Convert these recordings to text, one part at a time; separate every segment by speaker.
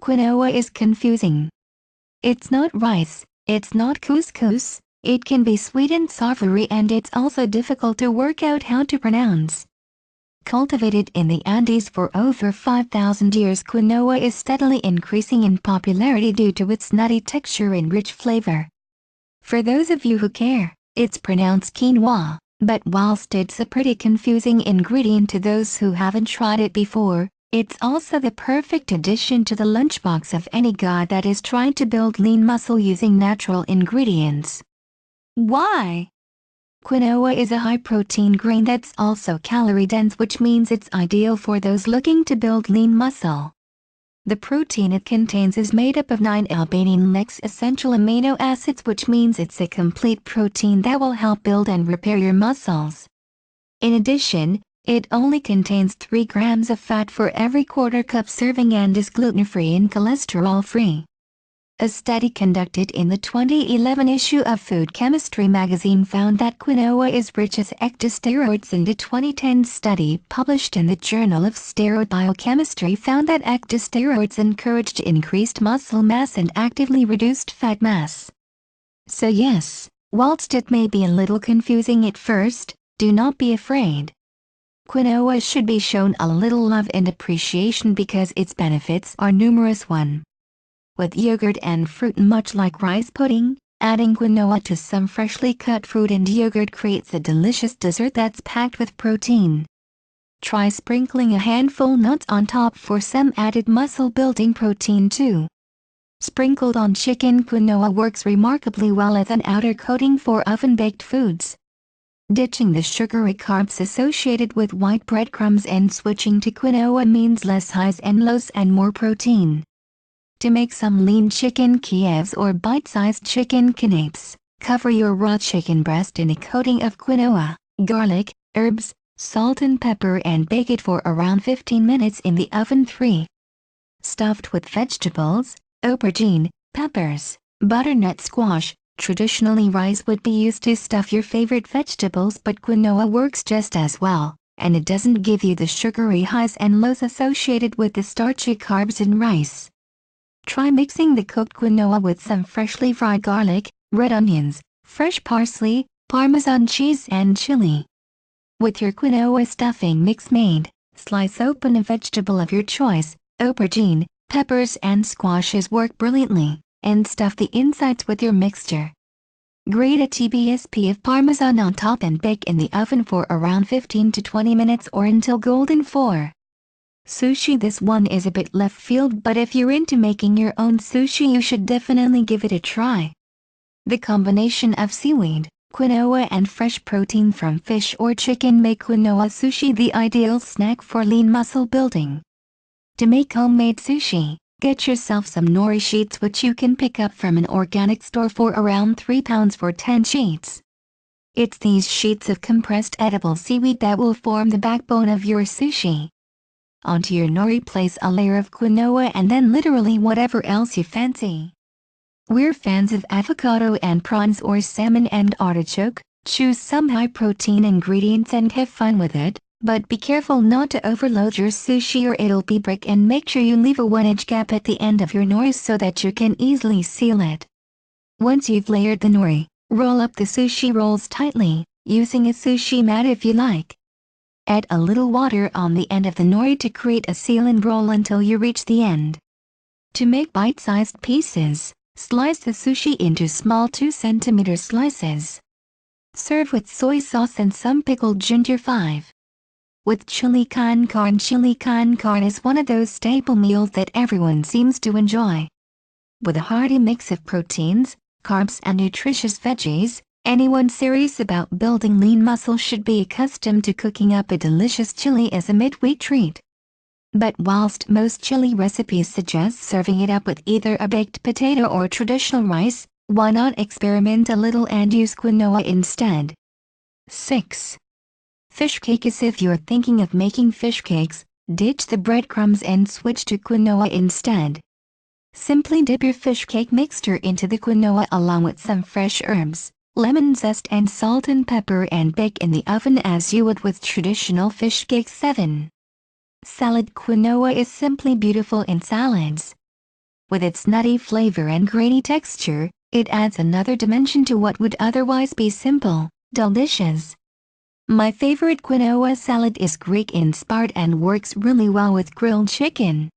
Speaker 1: Quinoa is confusing. It's not rice, it's not couscous, it can be sweet and savory, and it's also difficult to work out how to pronounce. Cultivated in the Andes for over 5,000 years, quinoa is steadily increasing in popularity due to its nutty texture and rich flavor. For those of you who care, it's pronounced quinoa, but whilst it's a pretty confusing ingredient to those who haven't tried it before, it's also the perfect addition to the lunchbox of any guy that is trying to build lean muscle using natural ingredients. Why? Quinoa is a high-protein grain that's also calorie-dense, which means it's ideal for those looking to build lean muscle. The protein it contains is made up of 9 Albanian-Lex essential amino acids, which means it's a complete protein that will help build and repair your muscles. In addition, it only contains 3 grams of fat for every quarter cup serving and is gluten-free and cholesterol-free. A study conducted in the 2011 issue of Food Chemistry magazine found that quinoa is rich as ectosteroids, and a 2010 study published in the Journal of Steroid Biochemistry found that ectosteroids encouraged increased muscle mass and actively reduced fat mass. So yes, whilst it may be a little confusing at first, do not be afraid. Quinoa should be shown a little love and appreciation because its benefits are numerous. 1. With yogurt and fruit. Much like rice pudding, adding quinoa to some freshly cut fruit and yogurt creates a delicious dessert that's packed with protein. Try sprinkling a handful nuts on top for some added muscle-building protein too. Sprinkled on chicken, quinoa works remarkably well as an outer coating for oven-baked foods. Ditching the sugary carbs associated with white breadcrumbs and switching to quinoa means less highs and lows and more protein. To make some lean chicken Kievs or bite-sized chicken canapes, cover your raw chicken breast in a coating of quinoa, garlic, herbs, salt and pepper and bake it for around 15 minutes in the oven. 3. Stuffed with vegetables, aubergine, peppers, butternut squash. Traditionally, rice would be used to stuff your favorite vegetables, but quinoa works just as well, and it doesn't give you the sugary highs and lows associated with the starchy carbs in rice. Try mixing the cooked quinoa with some freshly fried garlic, red onions, fresh parsley, Parmesan cheese and chili. With your quinoa stuffing mix made, slice open a vegetable of your choice. Aubergine, peppers and squashes work brilliantly, and stuff the insides with your mixture. Grate a tablespoon of Parmesan on top and bake in the oven for around 15 to 20 minutes or until golden. 4. Sushi. This one is a bit left field, but if you're into making your own sushi you should definitely give it a try. The combination of seaweed, quinoa and fresh protein from fish or chicken make quinoa sushi the ideal snack for lean muscle building. To make homemade sushi, get yourself some nori sheets, which you can pick up from an organic store for around £3 for 10 sheets. It's these sheets of compressed edible seaweed that will form the backbone of your sushi. Onto your nori place a layer of quinoa and then literally whatever else you fancy. We're fans of avocado and prawns or salmon and artichoke. Choose some high-protein ingredients and have fun with it, but be careful not to overload your sushi or it'll be brick, and make sure you leave a 1-inch gap at the end of your nori so that you can easily seal it. Once you've layered the nori, roll up the sushi rolls tightly, using a sushi mat if you like. Add a little water on the end of the nori to create a seal and roll until you reach the end. To make bite-sized pieces, slice the sushi into small 2 cm slices. Serve with soy sauce and some pickled ginger. 5. With chili con carne. Chili con carne is one of those staple meals that everyone seems to enjoy. With a hearty mix of proteins, carbs and nutritious veggies, anyone serious about building lean muscle should be accustomed to cooking up a delicious chili as a midweek treat. But whilst most chili recipes suggest serving it up with either a baked potato or traditional rice, why not experiment a little and use quinoa instead? 6. Fish cakes. If you're thinking of making fish cakes, ditch the breadcrumbs and switch to quinoa instead. Simply dip your fish cake mixture into the quinoa along with some fresh herbs, lemon zest and salt and pepper, and bake in the oven as you would with traditional fish cakes. 7. Salad. Quinoa is simply beautiful in salads. With its nutty flavor and grainy texture, it adds another dimension to what would otherwise be simple, dull dishes. My favorite quinoa salad is Greek-inspired and works really well with grilled chicken.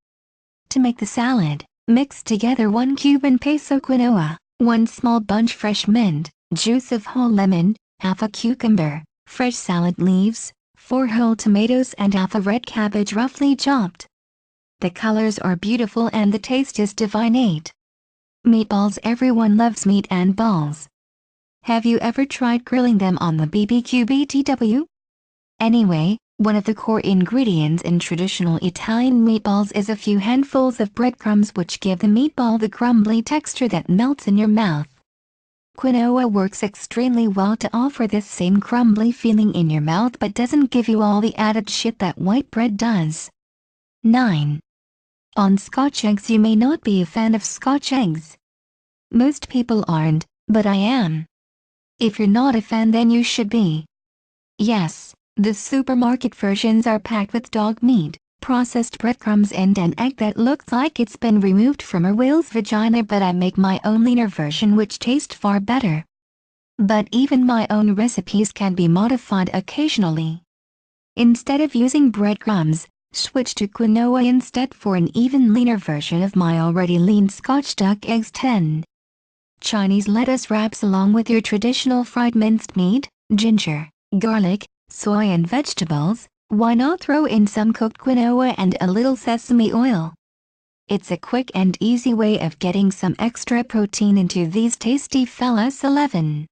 Speaker 1: To make the salad, mix together 1 Cuban peso quinoa, 1 small bunch fresh mint, juice of whole lemon, half a cucumber, fresh salad leaves, 4 whole tomatoes and half a red cabbage roughly chopped. The colors are beautiful and the taste is divine. 8. Meatballs. Everyone loves meat and balls. Have you ever tried grilling them on the BBQ? Anyway, one of the core ingredients in traditional Italian meatballs is a few handfuls of breadcrumbs which give the meatball the crumbly texture that melts in your mouth. Quinoa works extremely well to offer this same crumbly feeling in your mouth but doesn't give you all the added shit that white bread does. 9. On Scotch eggs. You may not be a fan of Scotch eggs. Most people aren't, but I am. If you're not a fan, then you should be. Yes, the supermarket versions are packed with dog meat, processed breadcrumbs and an egg that looks like it's been removed from a whale's vagina, but I make my own leaner version which tastes far better. But even my own recipes can be modified occasionally. Instead of using breadcrumbs, switch to quinoa instead for an even leaner version of my already lean Scotch duck eggs. 10. Chinese lettuce wraps. Along with your traditional fried minced meat, ginger, garlic, soy and vegetables, why not throw in some cooked quinoa and a little sesame oil? It's a quick and easy way of getting some extra protein into these tasty fellas. 11.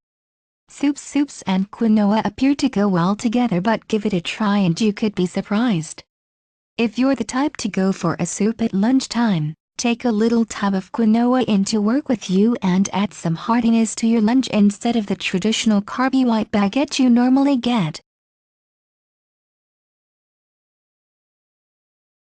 Speaker 1: Soups and quinoa appear to go well together, but give it a try and you could be surprised. If you're the type to go for a soup at lunchtime, take a little tub of quinoa in to work with you and add some heartiness to your lunch instead of the traditional carby white baguette you normally get.